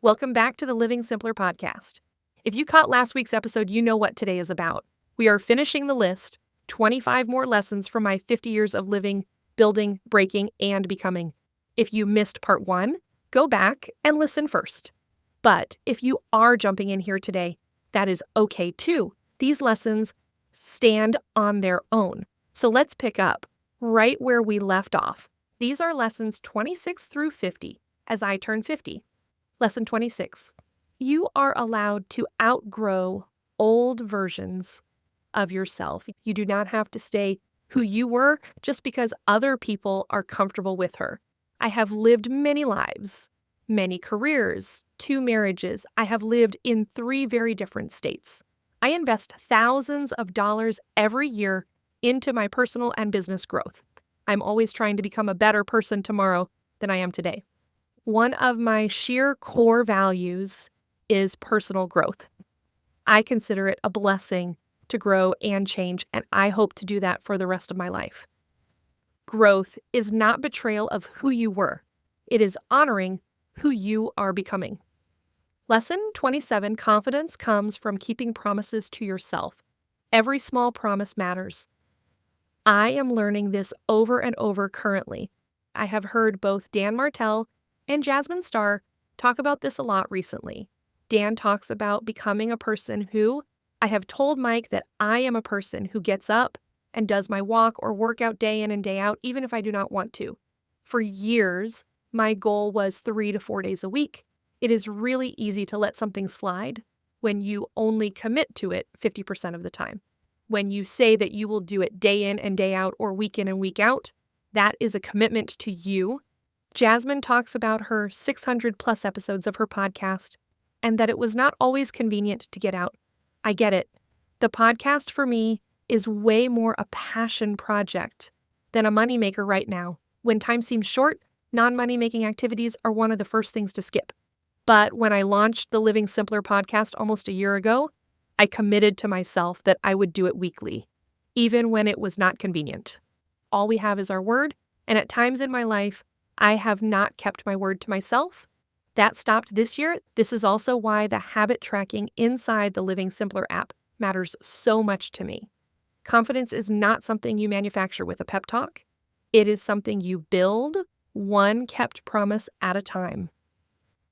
Welcome back to the Living Simpler podcast. If you caught last week's episode, you know what today is about. We are finishing the list, 25 more lessons from my 50 years of living, building, breaking, and becoming. If you missed part 1, go back and listen first. But if you are jumping in here today, that is okay too. These lessons stand on their own. So let's pick up right where we left off. These are lessons 26 through 50 as I turn 50. Lesson 26. You are allowed to outgrow old versions of yourself. You do not have to stay who you were just because other people are comfortable with her. I have lived many lives, many careers, 2 marriages. I have lived in 3 very different states. I invest thousands of dollars every year into my personal and business growth. I'm always trying to become a better person tomorrow than I am today. One of my sheer core values is personal growth. I consider it a blessing to grow and change, and I hope to do that for the rest of my life. Growth is not betrayal of who you were. It is honoring who you are becoming. Lesson 27, confidence comes from keeping promises to yourself. Every small promise matters. I am learning this over and over currently. I have heard both Dan Martell and Jasmine Star talk about this a lot recently. Dan talks about becoming a person who, I have told Mike that I am a person who gets up and does my walk or workout day in and day out, even if I do not want to. For years, my goal was 3 to 4 days a week. It is really easy to let something slide when you only commit to it 50% of the time. When you say that you will do it day in and day out or week in and week out, that is a commitment to you. Jasmine talks about her 600 plus episodes of her podcast and that it was not always convenient to get out. I get it. The podcast for me is way more a passion project than a moneymaker right now. When time seems short, non-money making activities are one of the first things to skip. But when I launched the Living Simpler podcast almost a year ago, I committed to myself that I would do it weekly, even when it was not convenient. All we have is our word, and at times in my life, I have not kept my word to myself. That stopped this year. This is also why the habit tracking inside the Living Simpler app matters so much to me. Confidence is not something you manufacture with a pep talk. It is something you build one kept promise at a time.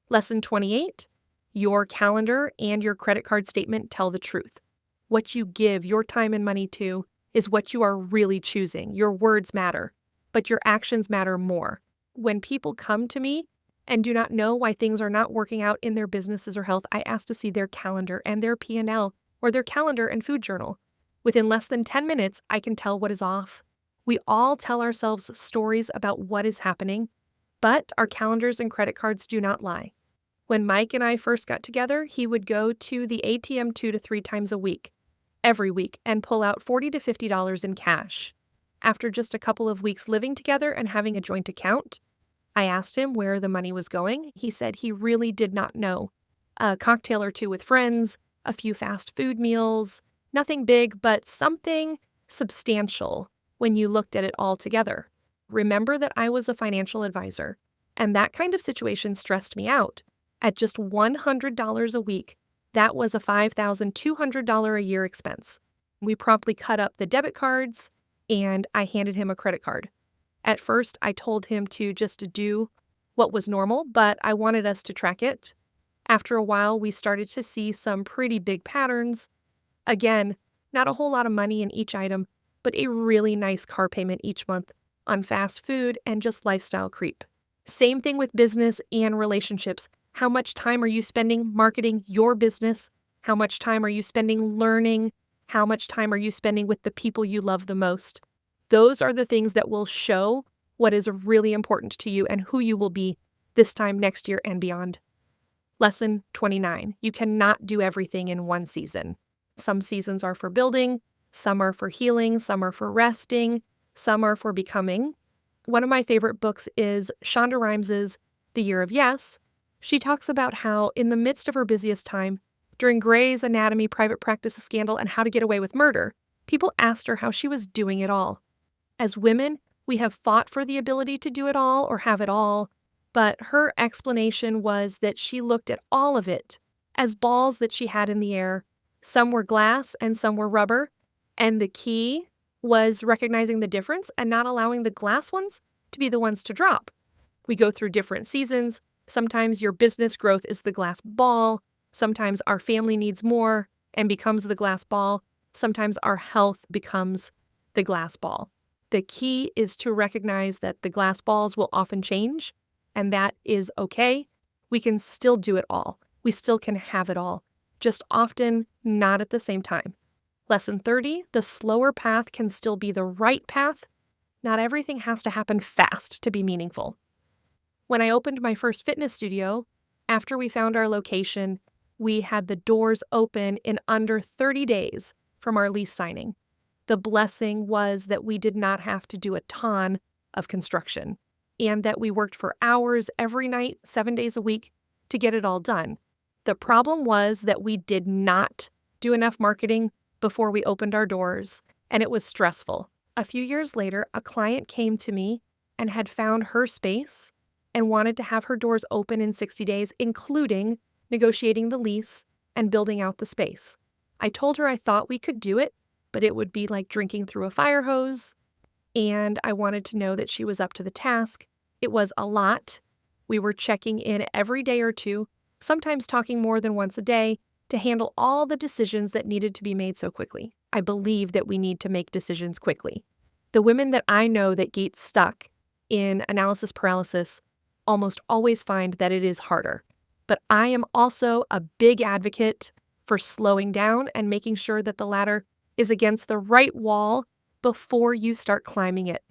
Lesson 28. Your calendar and your credit card statement tell the truth. What you give your time and money to is what you are really choosing. Your words matter, but your actions matter more. When people come to me and do not know why things are not working out in their businesses or health, I ask to see their calendar and their P&L or their calendar and food journal. Within less than 10 minutes, I can tell what is off. We all tell ourselves stories about what is happening, but our calendars and credit cards do not lie. When Mike and I first got together, he would go to the ATM 2 to 3 times a week, every week, and pull out $40 to $50 in cash. After just a couple of weeks living together and having a joint account, I asked him where the money was going. He said he really did not know. A cocktail or 2 with friends, a few fast food meals, nothing big, but something substantial when you looked at it all together. Remember that I was a financial advisor, and that kind of situation stressed me out. At just $100 a week, that was a $5,200 a year expense. We promptly cut up the debit cards, and I handed him a credit card. At first, I told him to just do what was normal, but I wanted us to track it. After a while, we started to see some pretty big patterns. Again, not a whole lot of money in each item, but a really nice car payment each month on fast food and just lifestyle creep. Same thing with business and relationships. How much time are you spending marketing your business? How much time are you spending learning? How much time are you spending with the people you love the most? Those are the things that will show what is really important to you and who you will be this time next year and beyond. Lesson 29. You cannot do everything in one season. Some seasons are for building, some are for healing, some are for resting, some are for becoming. One of my favorite books is Shonda Rhimes' The Year of Yes. She talks about how in the midst of her busiest time, during Grey's Anatomy private practice scandal and How to Get Away with Murder, people asked her how she was doing it all. As women, we have fought for the ability to do it all or have it all, But her explanation was that she looked at all of it as balls that she had in the air. Some were glass and some were rubber. And the key was recognizing the difference and not allowing the glass ones to be the ones to drop. We go through different seasons. Sometimes your business growth is the glass ball. Sometimes our family needs more and becomes the glass ball. Sometimes our health becomes the glass ball. The key is to recognize that the glass balls will often change, and that is okay. We can still do it all. We still can have it all, just often not at the same time. Lesson 30, the slower path can still be the right path. Not everything has to happen fast to be meaningful. When I opened my first fitness studio, after we found our location, we had the doors open in under 30 days from our lease signing. The blessing was that we did not have to do a ton of construction and that we worked for hours every night, 7 days a week to get it all done. The problem was that we did not do enough marketing before we opened our doors, and it was stressful. A few years later, a client came to me and had found her space and wanted to have her doors open in 60 days, including negotiating the lease and building out the space. I told her I thought we could do it, but it would be like drinking through a fire hose, and I wanted to know that she was up to the task. It was a lot. We were checking in every day or two, sometimes talking more than once a day, to handle all the decisions that needed to be made so quickly. I believe that we need to make decisions quickly. The women that I know that get stuck in analysis paralysis almost always find that it is harder. But I am also a big advocate for slowing down and making sure that the ladder is against the right wall before you start climbing it.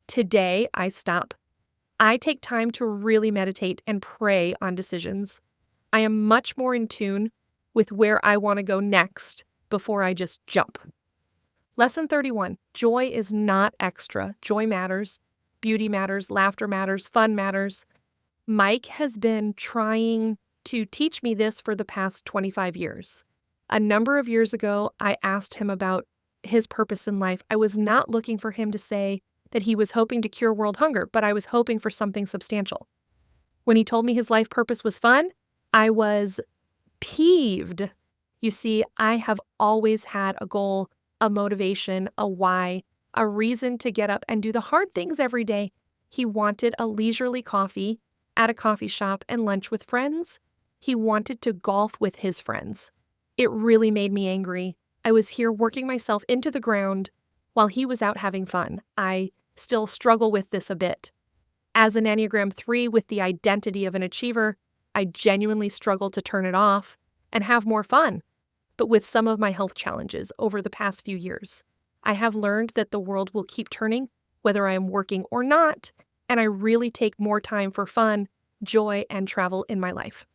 Today, I stop. I take time to really meditate and pray on decisions. I am much more in tune with where I want to go next before I just jump. Lesson 31, joy is not extra. Joy matters. Beauty matters. Laughter matters. Fun matters. Mike has been trying to teach me this for the past 25 years. A number of years ago, I asked him about his purpose in life. I was not looking for him to say that he was hoping to cure world hunger, but I was hoping for something substantial. When he told me his life purpose was fun, I was peeved. You see, I have always had a goal, a motivation, a why, a reason to get up and do the hard things every day. He wanted a leisurely coffee at a coffee shop and lunch with friends. He wanted to golf with his friends. It really made me angry. I was here working myself into the ground while he was out having fun. I still struggle with this a bit. As an Enneagram 3 with the identity of an achiever, I genuinely struggle to turn it off and have more fun. But with some of my health challenges over the past few years, I have learned that the world will keep turning whether I am working or not, and I really take more time for fun, joy, and travel in my life.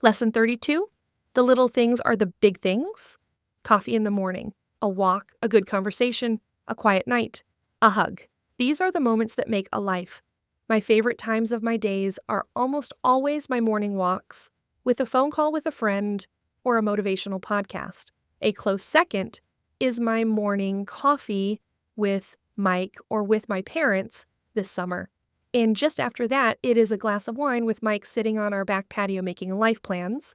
Lesson 32, the little things are the big things. Coffee in the morning, a walk, a good conversation, a quiet night, a hug. These are the moments that make a life. My favorite times of my days are almost always my morning walks, with a phone call with a friend or a motivational podcast. A close second is my morning coffee with Mike or with my parents this summer. And just after that, it is a glass of wine with Mike sitting on our back patio making life plans.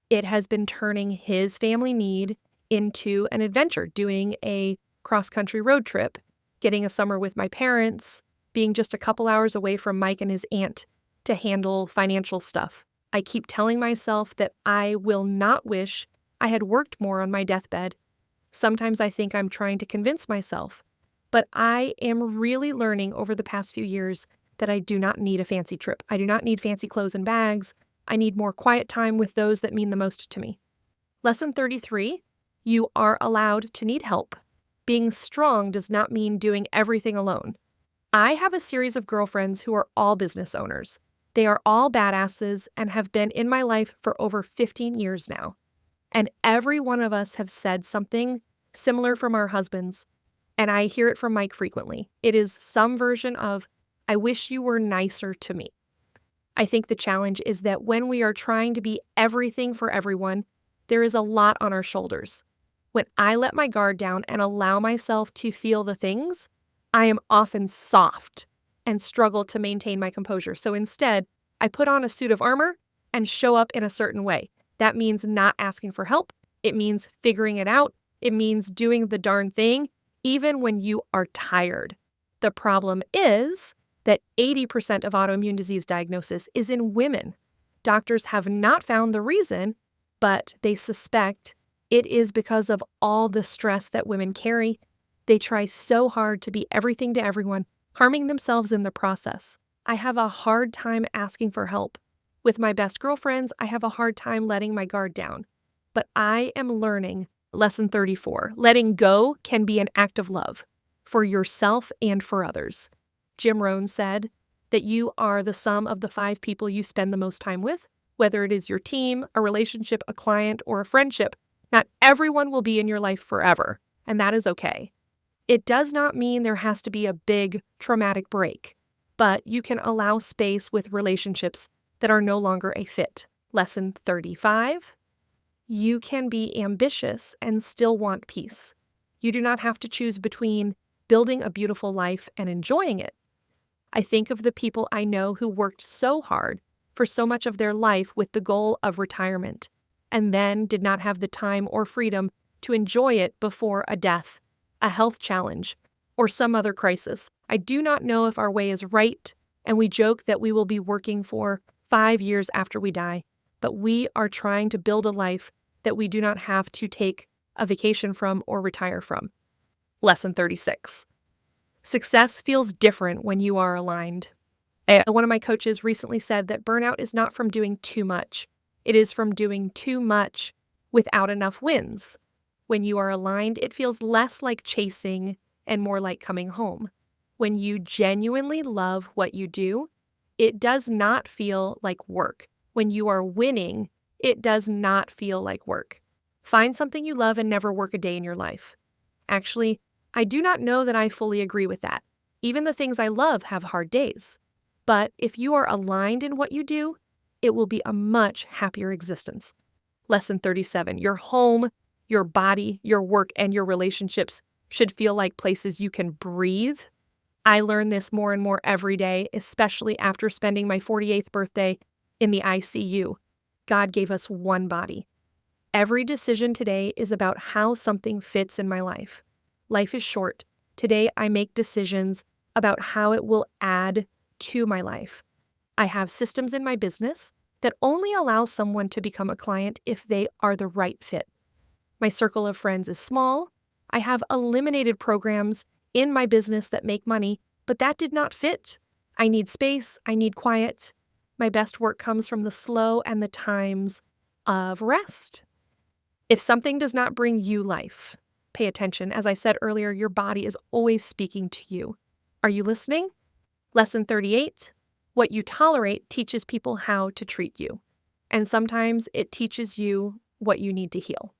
It has been turning his family need into an adventure, doing a cross-country road trip, getting a summer with my parents, being just a couple hours away from Mike and his aunt to handle financial stuff. I keep telling myself that I will not wish I had worked more on my deathbed. Sometimes I think I'm trying to convince myself, but I am really learning over the past few years that I do not need a fancy trip. I do not need fancy clothes and bags. I need more quiet time with those that mean the most to me. Lesson 33, you are allowed to need help. Being strong does not mean doing everything alone. I have a series of girlfriends who are all business owners. They are all badasses and have been in my life for over 15 years now. And every one of us have said something similar from our husbands, and I hear it from Mike frequently. It is some version of, I wish you were nicer to me. I think the challenge is that when we are trying to be everything for everyone, there is a lot on our shoulders. When I let my guard down and allow myself to feel the things, I am often soft and struggle to maintain my composure. So instead, I put on a suit of armor and show up in a certain way. That means not asking for help. It means figuring it out. It means doing the darn thing, even when you are tired. The problem is that 80% of autoimmune disease diagnosis is in women. Doctors have not found the reason, but they suspect it is because of all the stress that women carry. They try so hard to be everything to everyone, harming themselves in the process. I have a hard time asking for help. With my best girlfriends, I have a hard time letting my guard down. But I am learning lesson 34. Letting go can be an act of love for yourself and for others. Jim Rohn said that you are the sum of the 5 people you spend the most time with, whether it is your team, a relationship, a client, or a friendship. Not everyone will be in your life forever, and that is okay. It does not mean there has to be a big traumatic break, but you can allow space with relationships that are no longer a fit. Lesson 35. You can be ambitious and still want peace. You do not have to choose between building a beautiful life and enjoying it. I think of the people I know who worked so hard for so much of their life with the goal of retirement, and then did not have the time or freedom to enjoy it before a death, a health challenge, or some other crisis. I do not know if our way is right, and we joke that we will be working for 5 years after we die, but we are trying to build a life that we do not have to take a vacation from or retire from. Lesson 36. Success feels different when you are aligned. One of my coaches recently said that burnout is not from doing too much. It is from doing too much without enough wins. When you are aligned, it feels less like chasing and more like coming home. When you genuinely love what you do, it does not feel like work. When you are winning, it does not feel like work. Find something you love and never work a day in your life. Actually, I do not know that I fully agree with that. Even the things I love have hard days. But if you are aligned in what you do, it will be a much happier existence. Lesson 37. Your home, your body, your work, and your relationships should feel like places you can breathe. I learn this more and more every day, especially after spending my 48th birthday in the ICU. God gave us one body. Every decision today is about how something fits in my life. Life is short. Today I make decisions about how it will add to my life. I have systems in my business that only allow someone to become a client if they are the right fit. My circle of friends is small. I have eliminated programs in my business that make money, but that did not fit. I need space. I need quiet. My best work comes from the slow and the times of rest. If something does not bring you life, pay attention. As I said earlier, your body is always speaking to you. Are you listening? Lesson 38. What you tolerate teaches people how to treat you. And sometimes it teaches you what you need to heal.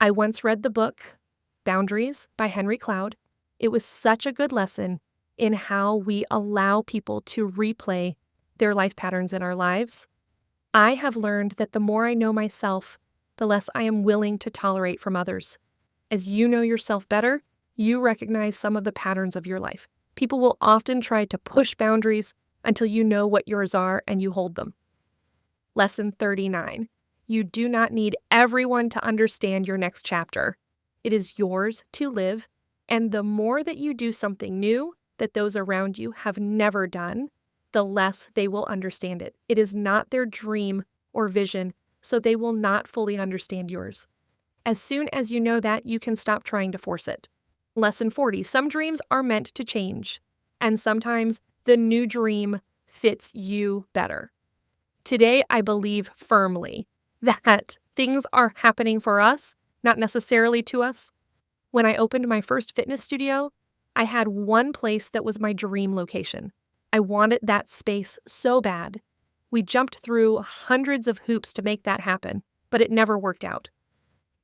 I once read the book Boundaries by Henry Cloud. It was such a good lesson in how we allow people to replay their life patterns in our lives. I have learned that the more I know myself, the less I am willing to tolerate from others. As you know yourself better, you recognize some of the patterns of your life. People will often try to push boundaries until you know what yours are and you hold them. Lesson 39. You do not need everyone to understand your next chapter. It is yours to live, and the more that you do something new that those around you have never done, the less they will understand it. It is not their dream or vision, so they will not fully understand yours. As soon as you know that, you can stop trying to force it. Lesson 40. Some dreams are meant to change, and sometimes the new dream fits you better. Today, I believe firmly that things are happening for us, not necessarily to us. When I opened my first fitness studio, I had one place that was my dream location. I wanted that space so bad. We jumped through hundreds of hoops to make that happen, but it never worked out.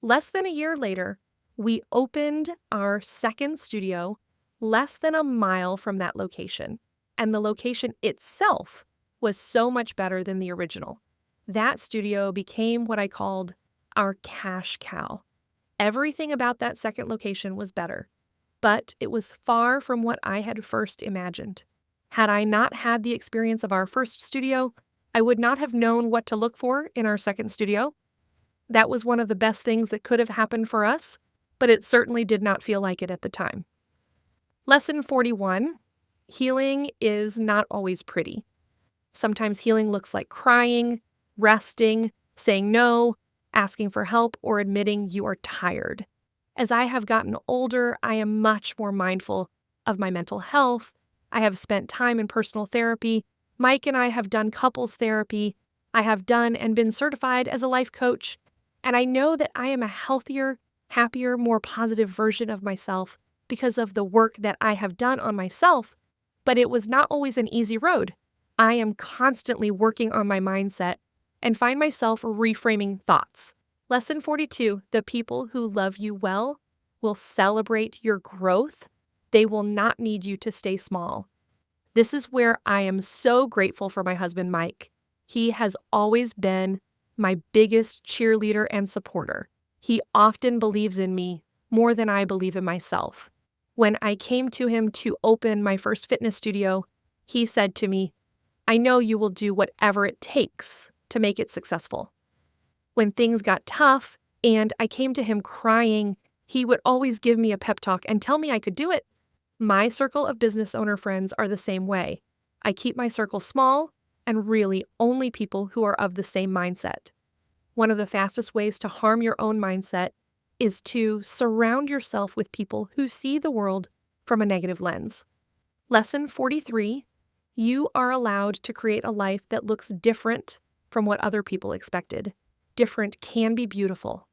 Less than a year later, we opened our second studio less than a mile from that location, and the location itself was so much better than the original. That studio became what I called our cash cow. Everything about that second location was better, but it was far from what I had first imagined. Had I not had the experience of our first studio, I would not have known what to look for in our second studio. That was one of the best things that could have happened for us, but it certainly did not feel like it at the time. Lesson 41, healing is not always pretty. Sometimes healing looks like crying, resting, saying no, asking for help, or admitting you are tired. As I have gotten older, I am much more mindful of my mental health. I have spent time in personal therapy. Mike and I have done couples therapy. I have done and been certified as a life coach. And I know that I am a healthier, happier, more positive version of myself because of the work that I have done on myself. But it was not always an easy road. I am constantly working on my mindset and find myself reframing thoughts. Lesson 42, the people who love you well will celebrate your growth. They will not need you to stay small. This is where I am so grateful for my husband, Mike. He has always been my biggest cheerleader and supporter. He often believes in me more than I believe in myself. When I came to him to open my first fitness studio, he said to me, "I know you will do whatever it takes to make it successful." When things got tough and I came to him crying, he would always give me a pep talk and tell me I could do it. My circle of business owner friends are the same way. I keep my circle small and really only people who are of the same mindset. One of the fastest ways to harm your own mindset is to surround yourself with people who see the world from a negative lens. Lesson 43, you are allowed to create a life that looks different from what other people expected. Different can be beautiful.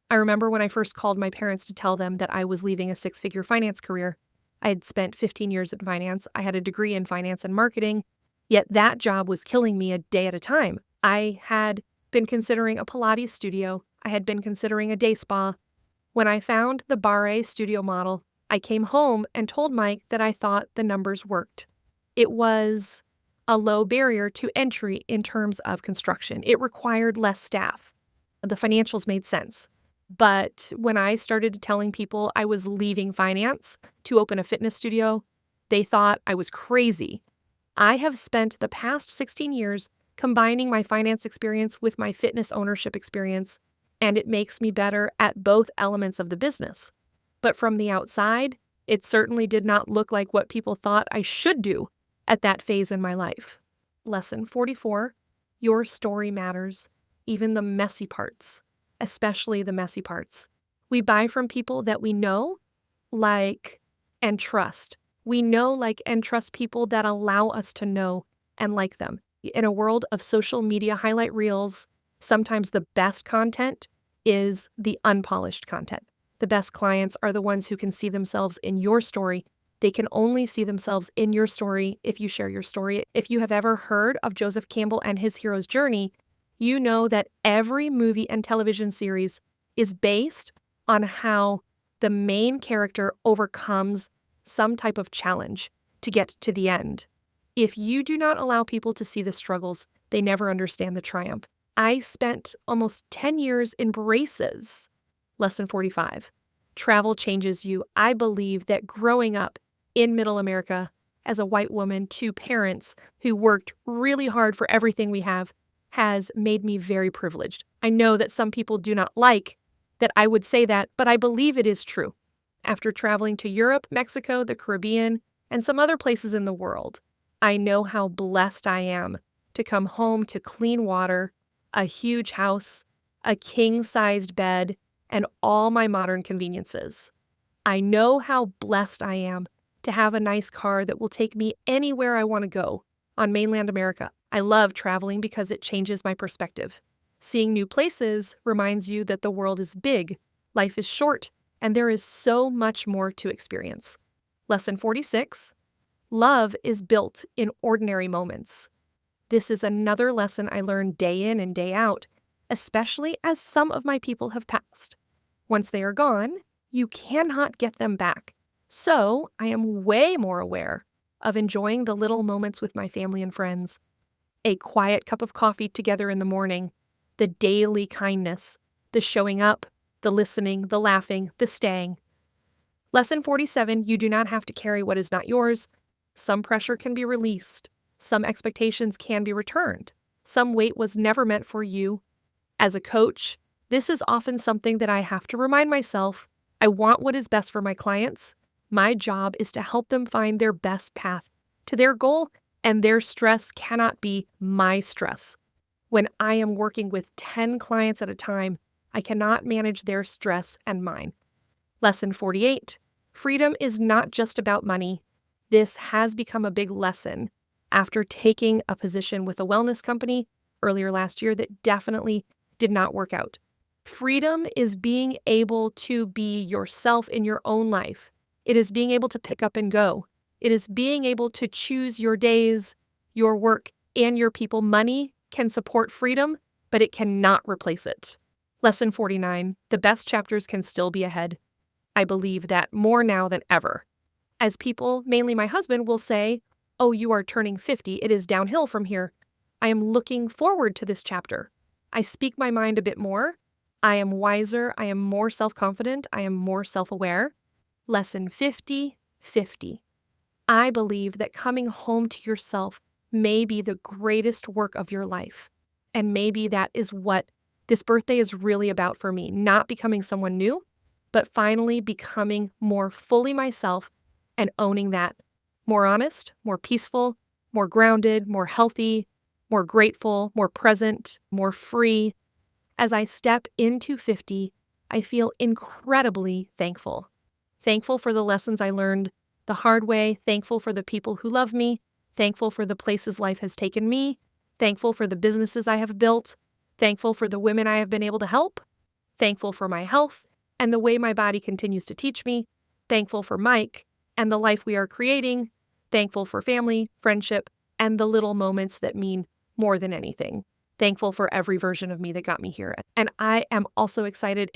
I remember when I first called my parents to tell them that I was leaving a six-figure finance career. I had spent 15 years in finance. I had a degree in finance and marketing, yet that job was killing me a day at a time. I had been considering a Pilates studio. I had been considering a day spa. When I found the Barre studio model, I came home and told Mike that I thought the numbers worked. It was a low barrier to entry in terms of construction. It required less staff. The financials made sense. But when I started telling people I was leaving finance to open a fitness studio, they thought I was crazy. I have spent the past 16 years combining my finance experience with my fitness ownership experience, and it makes me better at both elements of the business. But from the outside, it certainly did not look like what people thought I should do at that phase in my life. Lesson 44, your story matters, even the messy parts. Especially the messy parts. We buy from people that we know, like, and trust. We know, like, and trust people that allow us to know and like them. In a world of social media highlight reels, sometimes the best content is the unpolished content. The best clients are the ones who can see themselves in your story. They can only see themselves in your story if you share your story. If you have ever heard of Joseph Campbell and his hero's journey, you know that every movie and television series is based on how the main character overcomes some type of challenge to get to the end. If you do not allow people to see the struggles, they never understand the triumph. I spent almost 10 years in braces. Lesson 45. Travel changes you. I believe that growing up in Middle America as a white woman to parents who worked really hard for everything we have has made me very privileged. I know that some people do not like that I would say that, but I believe it is true. After traveling to Europe, Mexico, the Caribbean, and some other places in the world, I know how blessed I am to come home to clean water, a huge house, a king-sized bed, and all my modern conveniences. I know how blessed I am to have a nice car that will take me anywhere I want to go on mainland America. I love traveling because it changes my perspective. Seeing new places reminds you that the world is big, life is short, and there is so much more to experience. Lesson 46, love is built in ordinary moments. This is another lesson I learned day in and day out, especially as some of my people have passed. Once they are gone, you cannot get them back. So I am way more aware of enjoying the little moments with my family and friends. A quiet cup of coffee together in the morning, the daily kindness, the showing up, the listening, the laughing, the staying. Lesson 47, you do not have to carry what is not yours. Some pressure can be released. Some expectations can be returned. Some weight was never meant for you. As a coach, this is often something that I have to remind myself. I want what is best for my clients. My job is to help them find their best path to their goal, and their stress cannot be my stress. When I am working with 10 clients at a time, I cannot manage their stress and mine. Lesson 48. Freedom is not just about money. This has become a big lesson after taking a position with a wellness company earlier last year that definitely did not work out. Freedom is being able to be yourself in your own life. It is being able to pick up and go. It is being able to choose your days, your work, and your people. Money can support freedom, but it cannot replace it. Lesson 49. The best chapters can still be ahead. I believe that more now than ever. As people, mainly my husband, will say, "Oh, you are turning 50. It is downhill from here." I am looking forward to this chapter. I speak my mind a bit more. I am wiser. I am more self-confident. I am more self-aware. Lesson 50, 50. I believe that coming home to yourself may be the greatest work of your life. And maybe that is what this birthday is really about for me. Not becoming someone new, but finally becoming more fully myself and owning that. More honest, more peaceful, more grounded, more healthy, more grateful, more present, more free. As I step into 50, I feel incredibly thankful. Thankful for the lessons I learned the hard way, thankful for the people who love me, thankful for the places life has taken me, thankful for the businesses I have built, thankful for the women I have been able to help, thankful for my health and the way my body continues to teach me, thankful for Mike and the life we are creating, thankful for family, friendship, and the little moments that mean more than anything. Thankful for every version of me that got me here. And I am also excited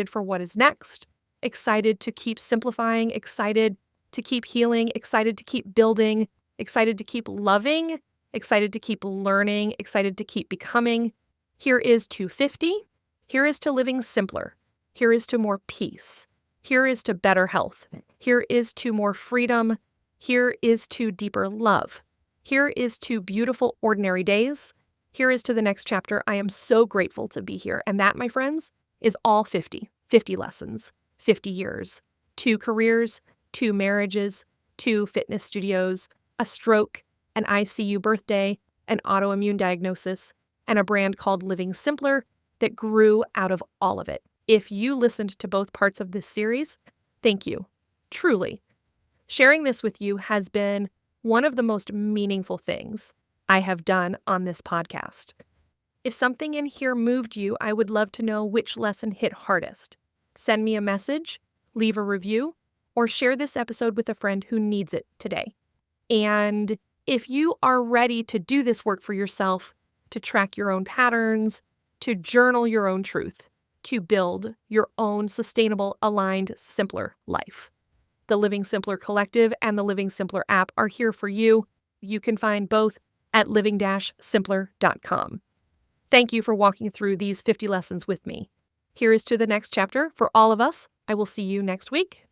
for what is next, excited to keep simplifying, excited to keep healing, excited to keep building, excited to keep loving, excited to keep learning, excited to keep becoming. Here is to 50. Here is to living simpler. Here is to more peace. Here is to better health. Here is to more freedom. Here is to deeper love. Here is to beautiful ordinary days. Here is to the next chapter. I am so grateful to be here. And that, my friends, is all 50. 50 lessons, 50 years, 2 careers, 2 marriages, 2 fitness studios, a stroke, an ICU birthday, an autoimmune diagnosis, and a brand called Living Simpler that grew out of all of it. If you listened to both parts of this series, thank you. Truly. Sharing this with you has been one of the most meaningful things I have done on this podcast. If something in here moved you, I would love to know which lesson hit hardest. Send me a message, leave a review, or share this episode with a friend who needs it today. And if you are ready to do this work for yourself, to track your own patterns, to journal your own truth, to build your own sustainable, aligned, simpler life, the Living Simpler Collective and the Living Simpler app are here for you. You can find both at living-simpler.com. Thank you for walking through these 50 lessons with me. Here is to the next chapter for all of us. I will see you next week.